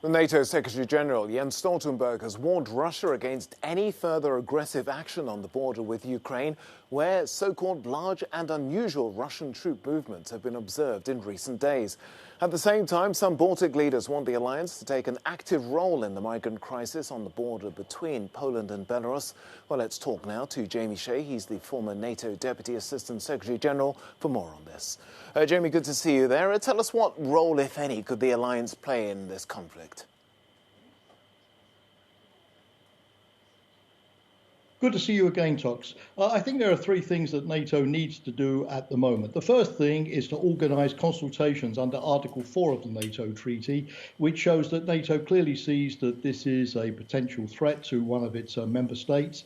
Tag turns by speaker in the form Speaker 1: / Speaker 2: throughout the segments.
Speaker 1: The NATO Secretary-General Jens Stoltenberg has warned Russia against any further aggressive action on the border with Ukraine, where so-called large and unusual Russian troop movements have been observed in recent days. At the same time, some Baltic leaders want the alliance to take an active role in the migrant crisis on the border between Poland and Belarus. Well, let's talk now to Jamie Shea. He's the former NATO Deputy Assistant Secretary-General for more on this. Jamie, good to see you there. Tell us, what role, if any, could the alliance play in this conflict?
Speaker 2: Good to see you again, Tox. I think there are three things that NATO needs to do at the moment. The first thing is to organise consultations under Article 4 of the NATO Treaty, which shows that NATO clearly sees that this is a potential threat to one of its member states.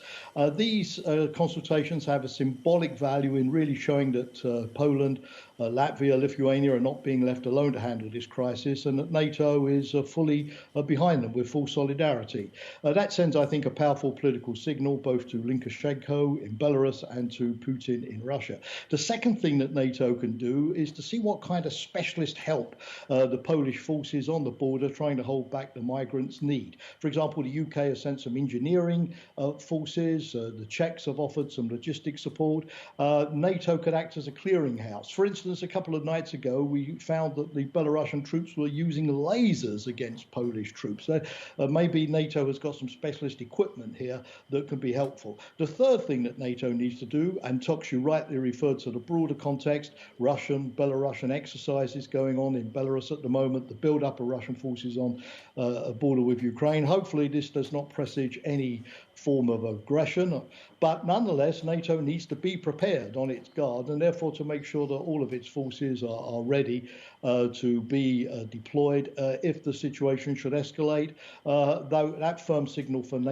Speaker 2: These consultations have a symbolic value in really showing that Poland, Latvia, Lithuania are not being left alone to handle this crisis, and that NATO is fully behind them with full solidarity. That sends, I think, a powerful political signal both to Lukashenko in Belarus and to Putin in Russia. The second thing that NATO can do is to see what kind of specialist help the Polish forces on the border trying to hold back the migrants need. For example, the UK has sent some engineering forces, the Czechs have offered some logistics support. NATO could act as a clearinghouse. For instance, a couple of nights ago, we found that the Belarusian troops were using lasers against Polish troops. So maybe NATO has got some specialist equipment here that can be helpful. The third thing that NATO needs to do, and Tox, you rightly referred to the broader context, Belarusian exercises going on in Belarus at the moment, the build-up of Russian forces on a border with Ukraine. Hopefully this does not presage any form of aggression, but nonetheless NATO needs to be prepared on its guard, and therefore to make sure that all of its forces are ready to be deployed if the situation should escalate. Though that firm signal from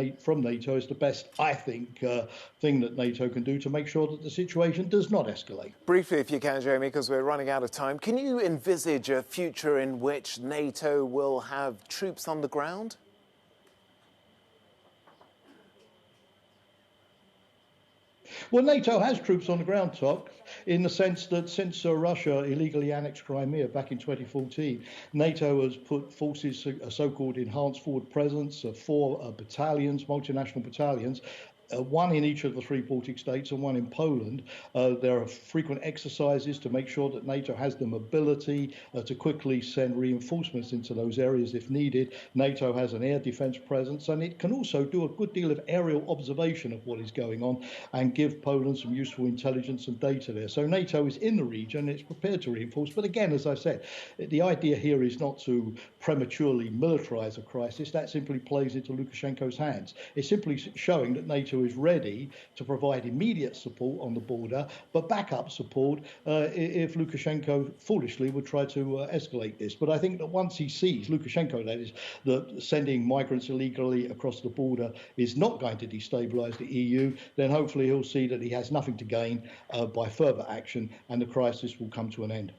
Speaker 2: NATO is the best, I think, thing that NATO can do to make sure that the situation does not escalate.
Speaker 1: Briefly, if you can, Jamie, because we're running out of time, can you envisage a future in which NATO will have troops on the ground?
Speaker 2: Well, NATO has troops on the ground, Tox, in the sense that since Russia illegally annexed Crimea back in 2014, NATO has put forces, a so-called enhanced forward presence of 4 battalions, multinational battalions, one in each of the 3 Baltic states and one in Poland. There are frequent exercises to make sure that NATO has the mobility to quickly send reinforcements into those areas if needed. NATO has an air defence presence, and it can also do a good deal of aerial observation of what is going on and give Poland some useful intelligence and data there. So NATO is in the region, it's prepared to reinforce. But again, as I said, the idea here is not to prematurely militarise a crisis. That simply plays into Lukashenko's hands. It's simply showing that NATO is ready to provide immediate support on the border, but backup support if Lukashenko foolishly would try to escalate this. But I think that once he sees, Lukashenko that is, that sending migrants illegally across the border is not going to destabilise the EU, then hopefully he'll see that he has nothing to gain by further action and the crisis will come to an end.